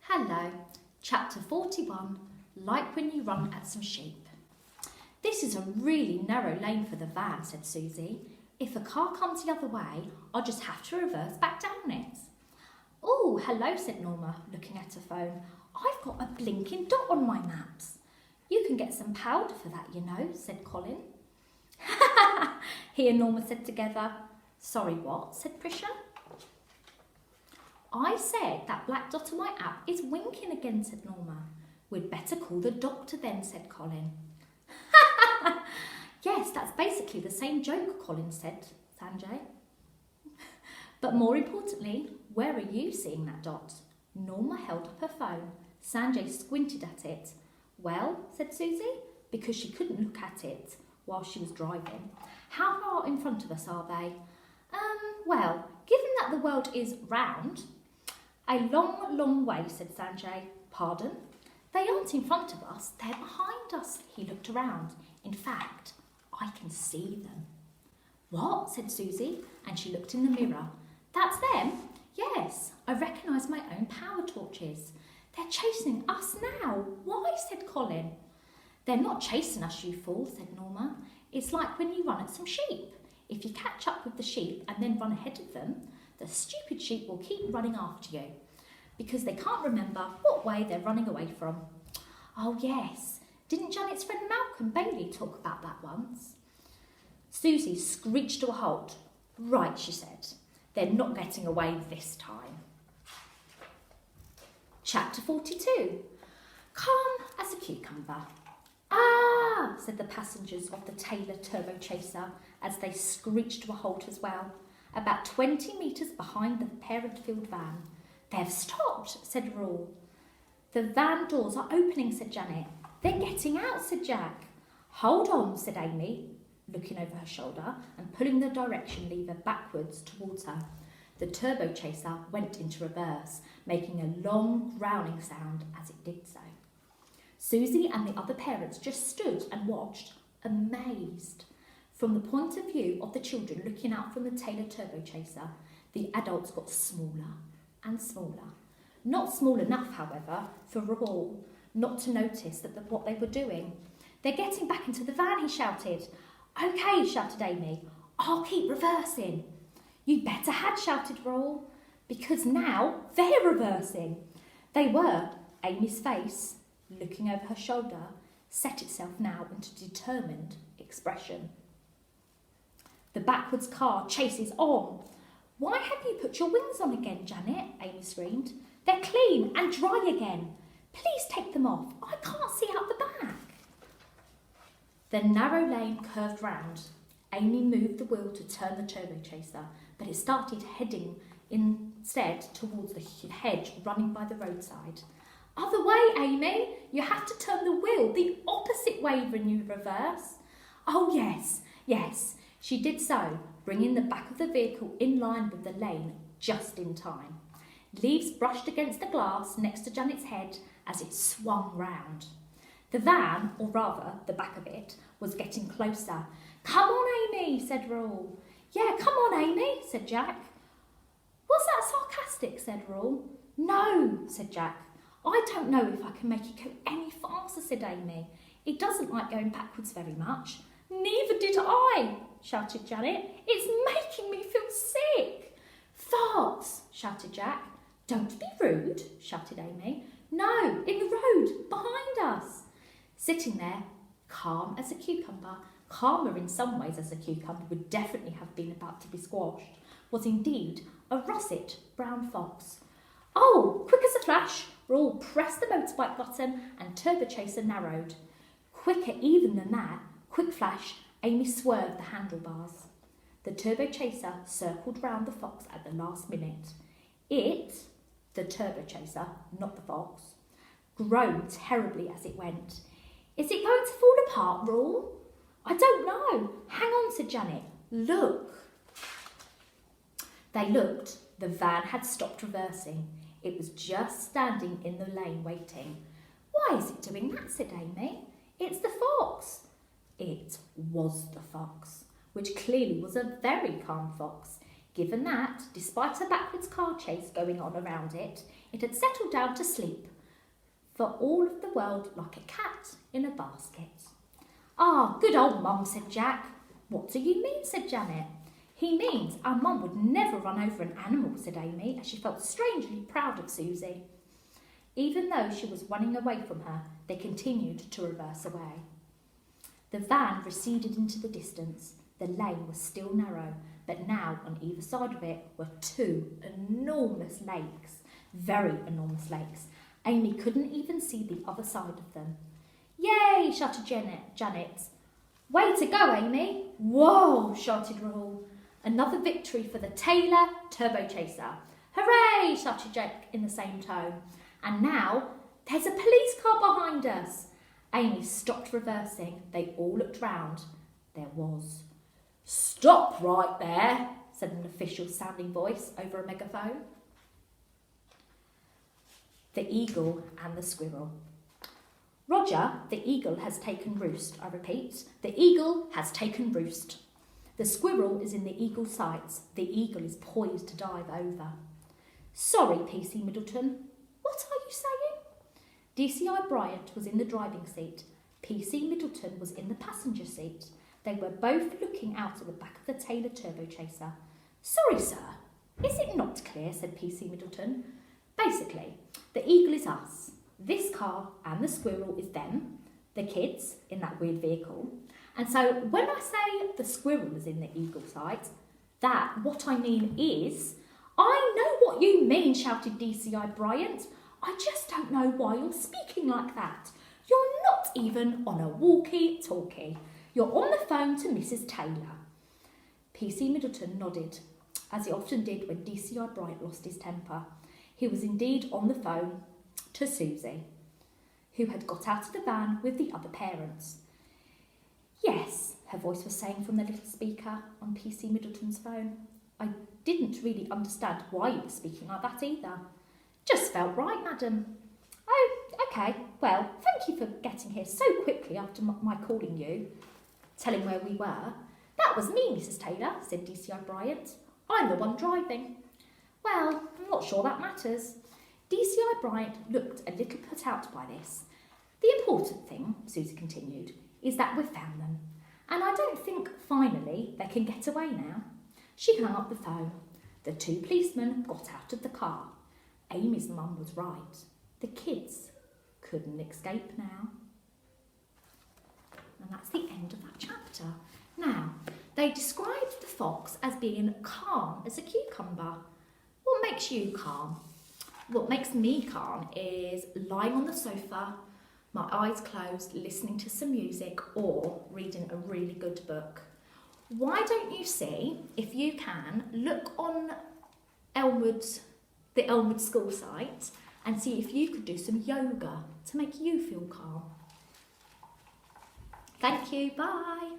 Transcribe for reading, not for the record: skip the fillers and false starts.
Hello, chapter 41, Like When You Run at Some Sheep. This is a really narrow lane for the van, said Susie. If a car comes the other way, I'll just have to reverse back down it. Oh, hello, said Norma, looking at her phone. I've got a blinking dot on my maps. You can get some powder for that, you know, said Colin. He and Norma said together. Sorry, what? Said Prisha. I said that black dot on my app is winking again, said Norma. We'd better call the doctor then, said Colin. Yes, that's basically the same joke, Colin said, Sanjay. But more importantly, where are you seeing that dot? Norma held up her phone. Sanjay squinted at it. Well, said Susie, because she couldn't look at it while she was driving. How far in front of us are they? Well, given that the world is round, a long, long way, said Sanjay. Pardon? They aren't in front of us, they're behind us. He looked around. In fact, I can see them. What? Said Susie, and she looked in the mirror. That's them? Yes, I recognise my own power torches. They're chasing us now. Why? Said Colin. They're not chasing us, you fool, said Norma. It's like when you run at some sheep. If you catch up with the sheep and then run ahead of them, the stupid sheep will keep running after you because they can't remember what way they're running away from. Oh, yes. Didn't Janet's friend Malcolm Bailey talk about that once? Susie screeched to a halt. Right, she said. They're not getting away this time. Chapter 42. Calm as a cucumber. Ah, said the passengers of the Taylor Turbochaser as they screeched to a halt as well, about 20 metres behind the parent-filled van. They've stopped, said Rawl. The van doors are opening, said Janet. They're getting out, said Jack. Hold on, said Amy, looking over her shoulder and pulling the direction lever backwards towards her. The Turbochaser went into reverse, making a long growling sound as it did so. Susie and the other parents just stood and watched, amazed. From the point of view of the children looking out from the Taylor Turbochaser, the adults got smaller and smaller. Not small enough, however, for Rawl not to notice what they were doing. They're getting back into the van, he shouted. OK, shouted Amy. I'll keep reversing. You better had, shouted Rawl, because now they're reversing. They were. Amy's face, looking over her shoulder, set itself now into determined expression. The backwards car chases on. Why have you put your wings on again, Janet? Amy screamed. They're clean and dry again. Please take them off. I can't see out the back. The narrow lane curved round. Amy moved the wheel to turn the Turbochaser, but it started heading instead towards the hedge running by the roadside. Other way, Amy. You have to turn the wheel the opposite way when you reverse. Oh, yes, yes. She did so, bringing the back of the vehicle in line with the lane just in time. Leaves brushed against the glass next to Janet's head as it swung round. The van, or rather the back of it, was getting closer. Come on, Amy, said Rawl. Yeah, come on, Amy, said Jack. Was that sarcastic, said Rawl. No, said Jack. I don't know if I can make it go any faster, said Amy. It doesn't like going backwards very much. Neither did I, shouted Janet. It's making me feel sick. Farts, shouted Jack. Don't be rude, shouted Amy. No, in the road, behind us. Sitting there, calm as a cucumber, calmer in some ways as a cucumber would definitely have been about to be squashed, was indeed a russet brown fox. Oh, quick as a flash, Rawl pressed the motorbike button and Turbochaser narrowed. Quicker even than that, quick flash, Amy swerved the handlebars. The Turbochaser circled round the fox at the last minute. It, the Turbochaser, not the fox, groaned terribly as it went. Is it going to fall apart, Rawl? I don't know. Hang on, said Janet. Look. They looked. The van had stopped reversing. It was just standing in the lane waiting. Why is it doing that, said Amy. It's the fox. It was the fox, which clearly was a very calm fox. Given that, despite a backwards car chase going on around it, it had settled down to sleep, for all of the world like a cat in a basket. "Ah, good old Mum," said Jack. "What do you mean?" said Janet. "He means our Mum would never run over an animal," said Amy, as she felt strangely proud of Susie. Even though she was running away from her, they continued to reverse away. The van receded into the distance. The lane was still narrow, but now on either side of it were two enormous lakes, very enormous lakes. Amy couldn't even see the other side of them. "Yay!" shouted Janet. "Way to go, Amy!" "Whoa!" shouted Rahul. "Another victory for the Taylor Turbochaser." "Hooray!" shouted Jack in the same tone. "And now there's a police car behind us." Amy stopped reversing. They all looked round. There was. "Stop right there," said an official sounding voice over a megaphone. The Eagle and the Squirrel. "Roger, the eagle has taken roost. I repeat, the eagle has taken roost. The squirrel is in the eagle's sights. The eagle is poised to dive over." "Sorry, PC Middleton. What are you saying?" DCI Bryant was in the driving seat. PC Middleton was in the passenger seat. They were both looking out at the back of the Taylor Turbochaser. "Sorry, sir. Is it not clear?" said PC Middleton. "Basically, the eagle is us. This car and the squirrel is them, the kids in that weird vehicle. And so when I say the squirrel is in the eagle's sight, what I mean is..." "I know what you mean," shouted DCI Bryant. "I just don't know why you're speaking like that. You're not even on a walkie-talkie. You're on the phone to Mrs. Taylor." PC Middleton nodded, as he often did when DCI Bryant lost his temper. He was indeed on the phone to Susie, who had got out of the van with the other parents. "Yes," her voice was saying from the little speaker on PC Middleton's phone. "I didn't really understand why you were speaking like that either. Just felt right, madam." "Oh, okay. Well, thank you for getting here so quickly after my calling you, telling where we were." "That was me, Mrs. Taylor," said DCI Bryant. "I'm the one driving." "Well, I'm not sure that matters." DCI Bryant looked a little put out by this. "The important thing," Susie continued, "is that we've found them. And I don't think, finally, they can get away now." She hung up the phone. The two policemen got out of the car. Amy's mum was right. The kids couldn't escape now. And that's the end of that chapter. Now, they described the fox as being calm as a cucumber. What makes you calm? What makes me calm is lying on the sofa, my eyes closed, listening to some music or reading a really good book. Why don't you see, if you can, look on the Elmwood school site and see if you could do some yoga to make you feel calm. Thank you, bye.